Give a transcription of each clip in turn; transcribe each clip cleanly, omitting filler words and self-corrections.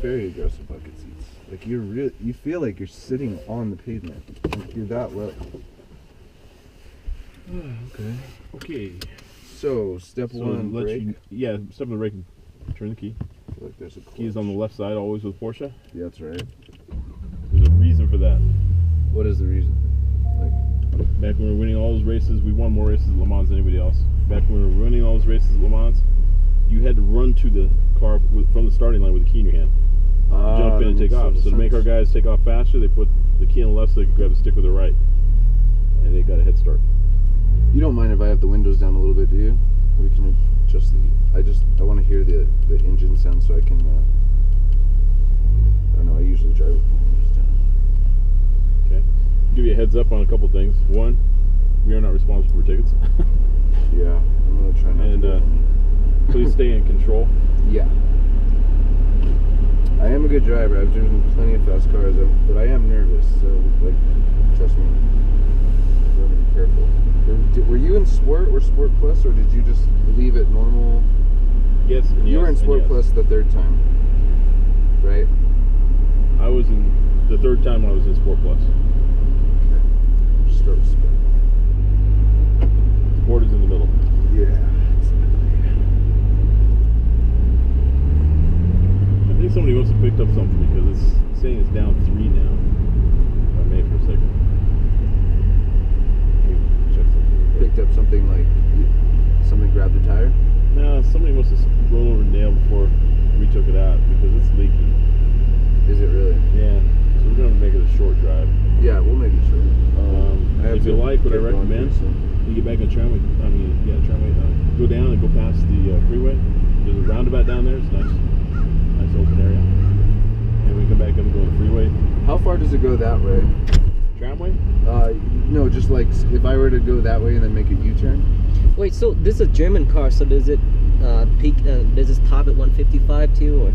very aggressive bucket seats. Like you feel like you're sitting on the pavement. Like you're that low. Okay. So step one, brake. Step on the brake and turn the key. I feel like there's a clutch. Key is on the left side always with Porsche. Yeah, that's right. There's a reason for that. What is the reason? Like back when we were winning all those races, we won more races at Le Mans than anybody else. Back when we were winning all those races at Le Mans, you had to run to the car from the starting line with the key in your hand. Jump in and take off. So to make our guys take off faster, they put the key on the left so they could grab the stick with the right. And they got a head start. You don't mind if I have the windows down a little bit, do you? We can adjust the... I want to hear the engine sound so I can... I don't know, I usually drive with the windows down. Okay. Give you a heads up on a couple things. One, we are not responsible for tickets. Yeah, I'm going to try not to. Please stay in control. Yeah. I am a good driver. I've driven plenty of fast cars, but I am nervous, so, like, trust me. I'm going to be careful. Were you in Sport or Sport Plus, or did you just leave it normal? Yes, and you were in Sport Plus the third time, right? I was in the third time I was in Sport Plus. Okay. Just start with Sport. Sport is in the middle. Yeah. I think somebody must have picked up something because it's saying it's down 3 now. If I may for a second. Check something. Picked up something like something grabbed the tire? No, somebody must have rolled over a nail before we took it out because it's leaking. Is it really? Yeah. So we're going to make it a short drive. Yeah, we'll make it short. If you like what I recommend, you get back on tramway. Tramway. Go down and go past the freeway. There's a roundabout down there. It's nice open area. And we come back up and go to the freeway. How far does it go that way? Tramway? No, just like if I were to go that way and then make a U-turn. Wait, so this is a German car, so does it peak? Does it top at 155 too, or?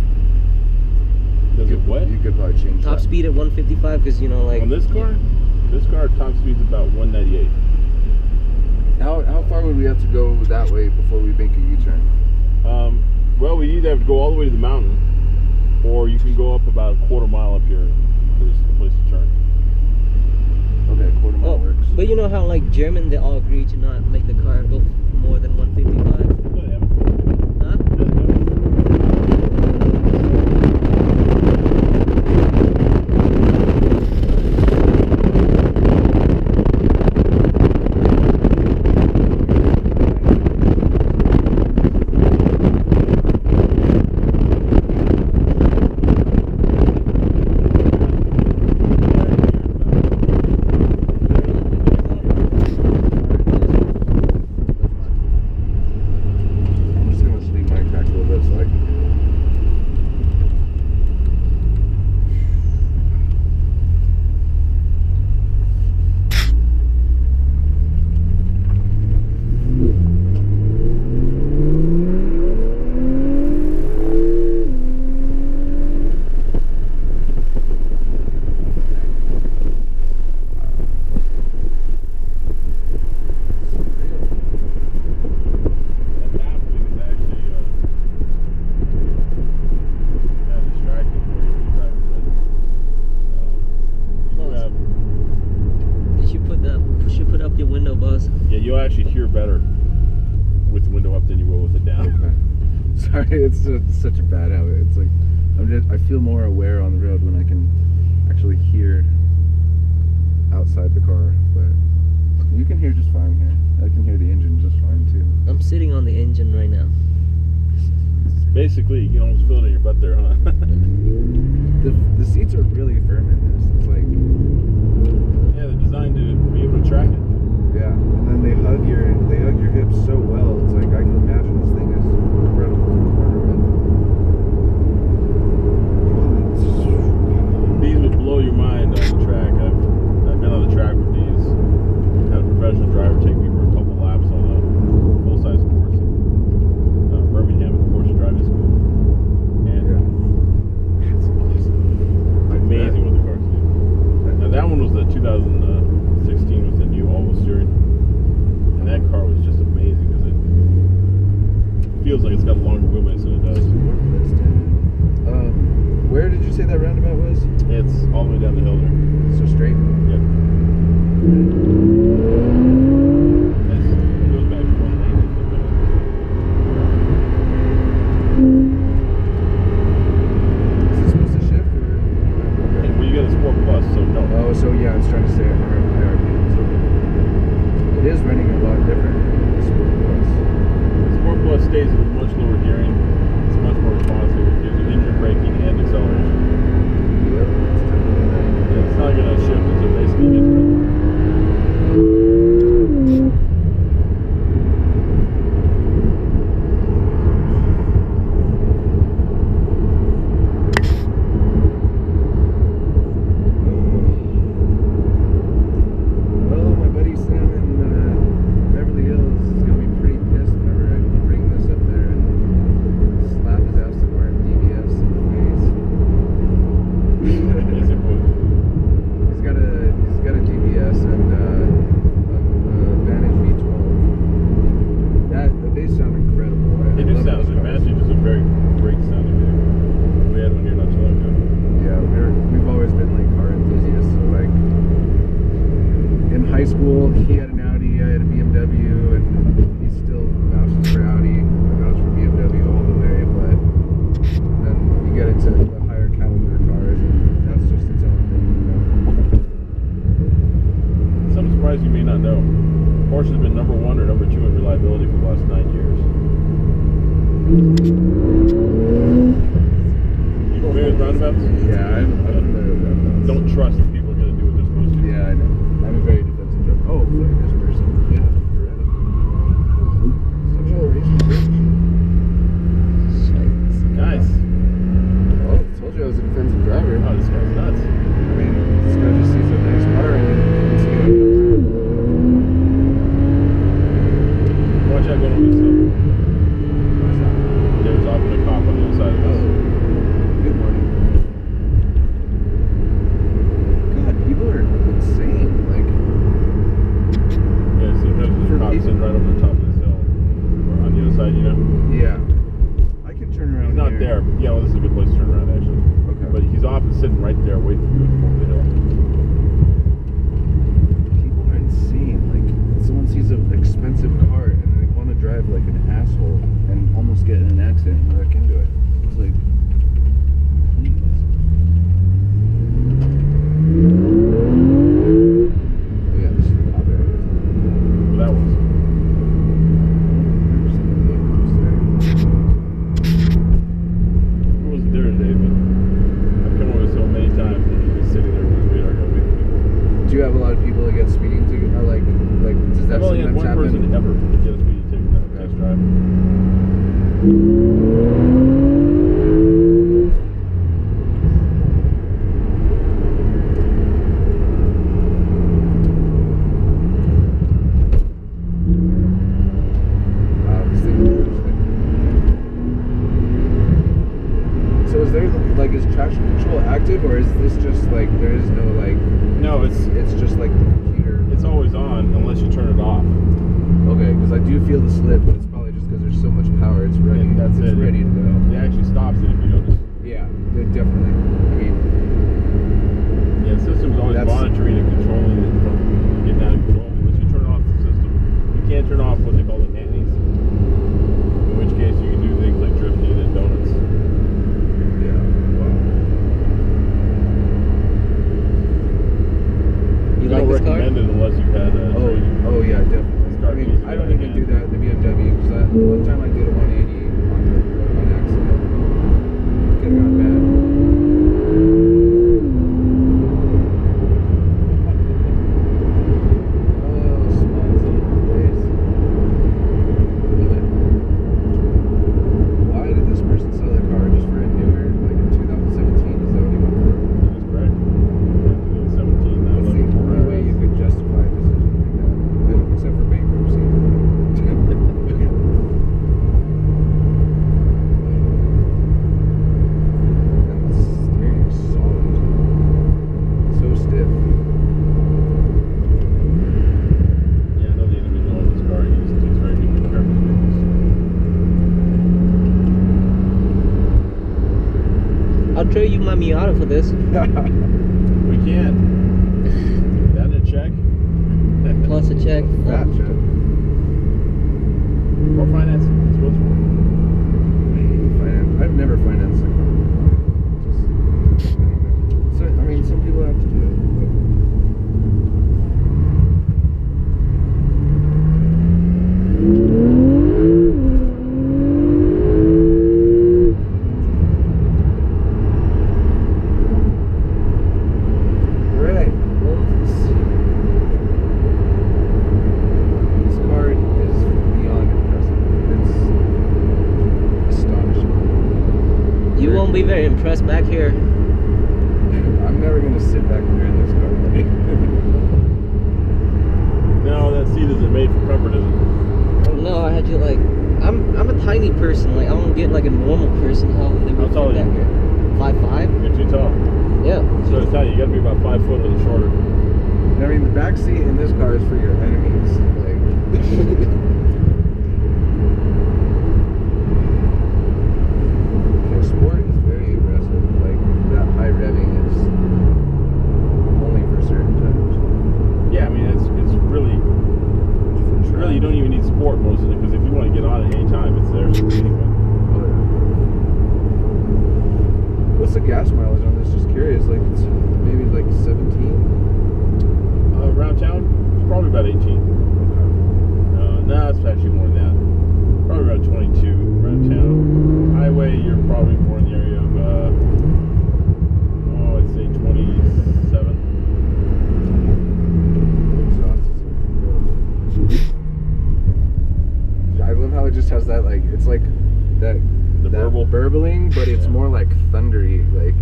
Does it what? You could probably change top speed at 155 because you know, like on this car top speed's about 198. How far would we have to go that way before we make a U-turn? Well, we either have to go all the way to the mountain, or you can go up about a quarter mile up here. There's a place to turn. Okay, quarter mile works. But you know how like German, they all agree to not make the car go more than 155. No, they haven't. Huh? You'll actually hear better with the window up than you will with it down. Okay. Sorry, it's such a bad habit. It's like I feel more aware on the road when I can actually hear outside the car, but you can hear just fine here. I can hear the engine just fine too. I'm sitting on the engine right now. Basically, you can almost feel it in your butt there, huh? the seats are really firm in this. It's like, yeah, they're designed to be able to track it. Yeah, and then they hug your hips so well. It's like I can imagine this thing is incredible to corner with. These would blow your mind on the track. I've been on the track with these. Had a professional driver take me for a couple laps on a full-size course in Birmingham at the Porsche driving school. And it's awesome. Amazing what the cars do. Now that one was the 2016 with the new oval steering, and that car was just amazing because say that roundabout was? It's all the way down the hill there. So straight? Yep. It goes back to one lane. Is it supposed to shift or? And when you get a Sport Plus, so no. Oh, so yeah, it's trying to stay at higher RPM. So it is running a lot different than the Sport Plus. Sport Plus stays at much lower gearing. It's much more responsive. It gives you engine braking and acceleration. Yep, it's definitely that. Yeah, it's not going to shift until basically you get to red line. Well, my buddy Sam in Beverly Hills is gonna be pretty pissed whenever I bring this up there and slap his ass and wear DBS in the face. Yes, it would. He's got a DBS and a Vantage V12. They sound incredible. They do love sound those good. cars. Vantage is a very great sounding vehicle. We had one here not too long ago. Yeah, we've always been like car enthusiasts. So like in high school, he had an Audi, I had a BMW, and he still vouches for Audi. I vouch for BMW all the way, but then you get into the higher caliber cars, and that's just its own thing, you know. Some surprise you may not know. Porsche has been number 1 or number 2 in reliability for the last 9 years. You familiar with roundabouts? Yeah, I'm familiar with that. Don't trust that people are going to do what they're supposed to do. Yeah, I know. I'm a very defensive driver. Oh, look at this person. Yeah, you're right. Such a crazy bitch. Nice. Oh, I told you I was a defensive driver. Oh, this guy's nuts. I mean, this guy just sees a nice car and can see it. Watch out going on this stuff. What's that? There's often a cop on the other side of Oh, this. good morning. God, people are insane. Like, Yeah, see, there's a cop sitting right over the top of this hill. Or on the other side, you know? yeah. I can turn around He's not here. there. Yeah, well, this is a good place to turn around, actually. Okay. But he's often sitting right there waiting for you to come over the hill. People are insane. Like, someone sees an expensive car and they want to drive like an asshole and almost get in an accident and wreck into it. It's like, please. Oh yeah, this is the top area. But that was. I wasn't there today, but I've come over so many times that he's just sitting there with the radar gun waiting for people. Do you have a lot of people that get speeding to, or like, does that I've only had sometimes one happen? person ever get a speeding ticket that test drive. Wow, this thing is interesting. So is there, like, is traction control active, or is this just like, there is no like, No, it's just like the computer? it's always on unless you turn it off. Okay, because I do feel the slip, but it's probably just because there's so much power, it's ready. And that's it's it. ready to go. It actually stops it if you notice. Yeah, it definitely. I mean, Yeah, the system's always That's- monitoring and controlling it from getting out of control. Unless you turn off the system, you can't turn off what they call the nannies. In which case, you can do things like drifting and donuts. yeah. Wow. You I like don't this car? recommend it unless you've had a training. Oh yeah, definitely. This car I mean, needs to I be don't out of even do hand. that in the BMW because one time I did a 180 on accident. I'll trade you my Miata for this. We can. That a check? Plus a check. Fat check. Or finance. That's what's for. I've never financed a car. Just, I don't know. So, I mean, some people have to do it. Right. Well, this car is beyond impressive. It's astonishing. You won't be very impressed back here. I'm never gonna sit back there in this car. No, that seat isn't made for comfort, is it? No, I had you like. I'm a tiny person. Like I don't get like a normal person. How they How would tall fit are you? back here? 5'5". You're too tall. Yeah. So it's not, you gotta be about 5 foot or shorter. I mean, the back seat in this car is for your enemies. Like, the sport is very aggressive. Like that high revving is only for certain times. Yeah, I mean, it's really, you don't even need sport most of it, because if you want to get on at any time, it's there anyway. Oh, yeah. What's the gas mileage on this? Just curious. Like it's maybe like 17. Around town, it's probably about 18. No, it's actually more than that. Probably around 22 around town. Highway, you're probably more in the area of, I'd say 27. I love how it just has that, like, it's like that burble? burbling, but it's more like thundery, like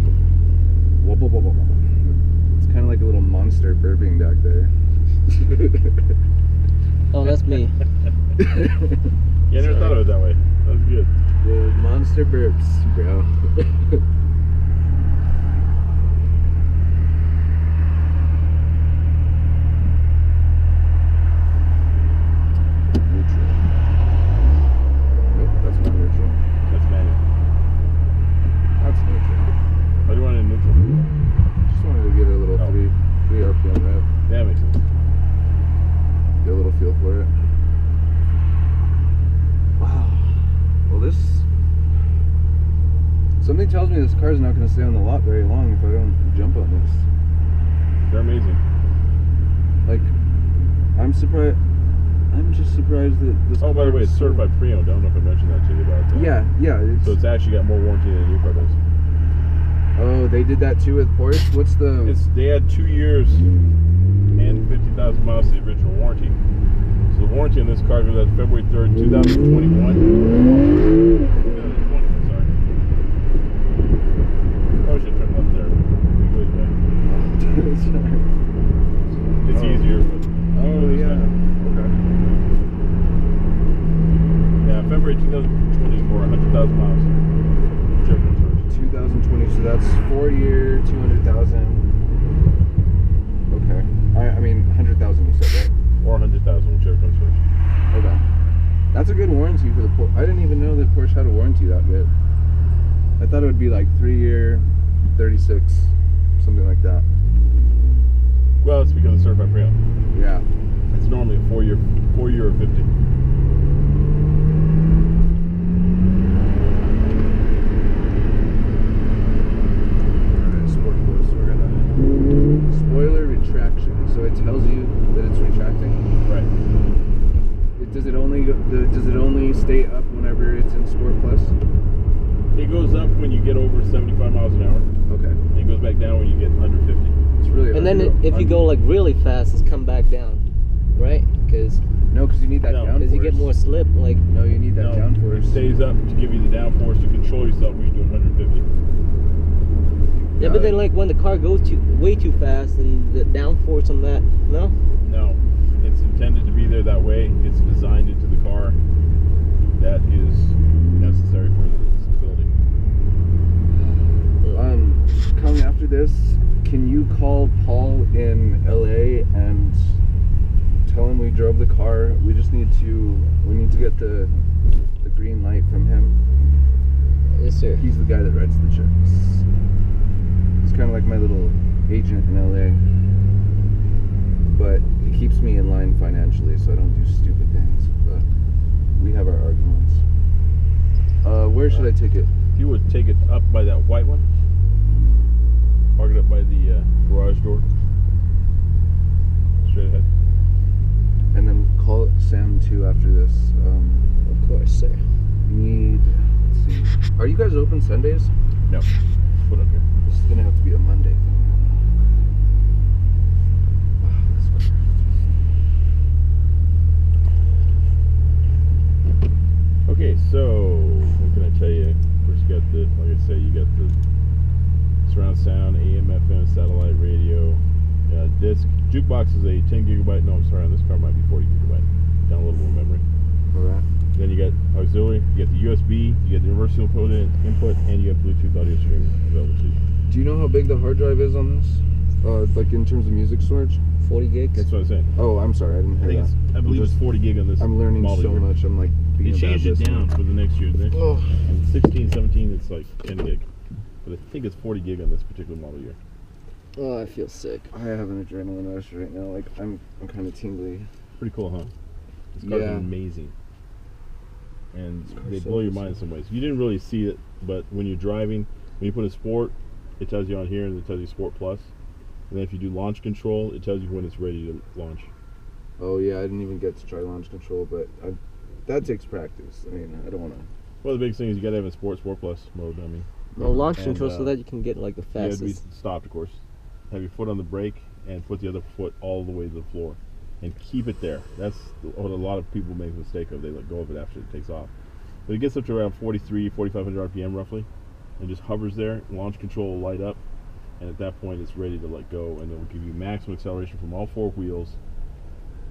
whoa, whoa, whoa, whoa, whoa. It's kind of like a little monster burping back there. Oh, that's me. Yeah, I never thought of it that way. That was good. The monster burps, bro. Neutral. Nope, that's not neutral. That's manual. That's neutral. What do you want in neutral? Just wanted to get a little Oh. 3 RPM rev. That makes sense. Get a little feel for it. Wow. Well, this. Something tells me this car's not going to stay on the lot very long if I don't jump on this. They're amazing. Like, I'm surprised. I'm just surprised that this. Oh, by the car way, is it's so- certified pre-owned. I don't know if I mentioned that to you about that. Yeah, yeah. It's, So it's actually got more warranty than a new car does. oh, they did that too with Porsche. What's the? They had 2 years and 50,000 miles to the original warranty. So the warranty on this car goes out February 3rd, 2021. 2020, sorry. Probably should turn left there. It goes back. It's Oh. easier, but. Oh yeah. Okay. Yeah, February 2020 for 100,000 miles. Whichever comes first. 2020. So that's 4-year, 200,000. Okay. I mean 100,000. You said, right? Or 100,000, whichever comes first. Okay. That's a good warranty for the Porsche. I didn't even know that Porsche had a warranty that good. I thought it would be like 3-year, 36, something like that. Well, it's because it's certified pre-owned. Yeah. It's normally a 4-year or 50. Alright, Sport Plus. We're gonna spoiler retraction. So it tells you that it's retracting. Right. Does it only stay up whenever it's in Sport Plus? It goes up when you get over 75 miles an hour. Okay. And it goes back down when you get under 50. It's really. And then if you go like really fast, it's come back down, right? Because no, because you need that No. downforce. you get more slip. Like No, you need that No, downforce. it stays up to give you the downforce to control yourself when you're doing 150. yeah, but then like when the car goes way too fast and the downforce on that, no. No, it's intended to be there that way. It's designed into the car. That is necessary for the stability. Coming after this, can you call Paul in LA and tell him we drove the car? We need to get the green light from him. Yes, sir. He's the guy that writes the checks. kind of like my little agent in LA. But he keeps me in line financially, so I don't do stupid things. But we have our arguments. Where should I take it? If you would take it up by that white one, park it up by the garage door, straight ahead. And then call Sam too after this. Of course, sir. Let's see. Are you guys open Sundays? No, put up here. This is gonna have to be a Monday thing. Okay, so what can I tell you? First, you got the, like I say, you got the surround sound, AM, FM, satellite radio, disc. Jukebox is a 10 gigabyte. No, I'm sorry, on this car it might be 40 gigabyte. Downloadable memory. Alright. Then you got auxiliary, you got the USB, you got the universal input, and you have Bluetooth audio streaming available to you. Do you know how big the hard drive is on this? Like in terms of music storage? 40 gigs. That's what I'm saying. Oh, I'm sorry, I didn't I hear think that. I believe it's 40 gig on this. I'm learning model so year. much. I'm like They being a bad changed it listener. down for the next year. Oh. And 16, 17, it's like 10 gig. But I think it's 40 gig on this particular model year. Oh, I feel sick. I have an adrenaline rush right now. Like I'm kind of tingly. Pretty cool, huh? This car's Yeah. amazing. And This car's they so blow your awesome. mind in some ways. You didn't really see it, but when you're driving, when you put in Sport, it tells you on here, and it tells you Sport Plus. And then if you do launch control, it tells you when it's ready to launch. Oh yeah, I didn't even get to try launch control, but that takes practice. I mean, I don't want to. Well, the biggest thing is you got to have a Sport Plus mode. I mean, Well, launch And, control so that you can get like the you have to be fastest. stopped, of course. Have your foot on the brake and put the other foot all the way to the floor, and keep it there. That's what a lot of people make a mistake of. They let go of it after it takes off. But it gets up to around 4,500 RPM roughly, and just hovers there. Launch control will light up, and at that point it's ready to let go, and it will give you maximum acceleration from all four wheels,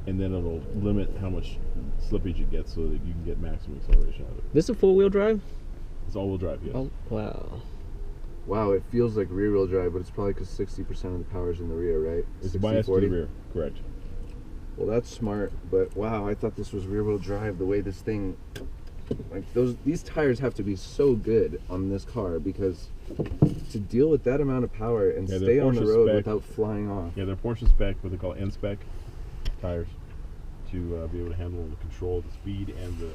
and then it'll limit how much slippage it gets so that you can get maximum acceleration out of it. This is four-wheel drive? It's all-wheel drive, yes. Oh, wow. Wow, it feels like rear-wheel drive, but it's probably because 60% of the power's in the rear, right? It's 60, biased to 40? the rear, correct. Well, that's smart, but wow, I thought this was rear-wheel drive. The way this thing, like these tires have to be so good on this car because to deal with that amount of power and Yeah, they're stay on the Porsche road spec. without flying off. Yeah, they're Porsche spec, what they call N-spec tires, to be able to handle the control, the speed, and the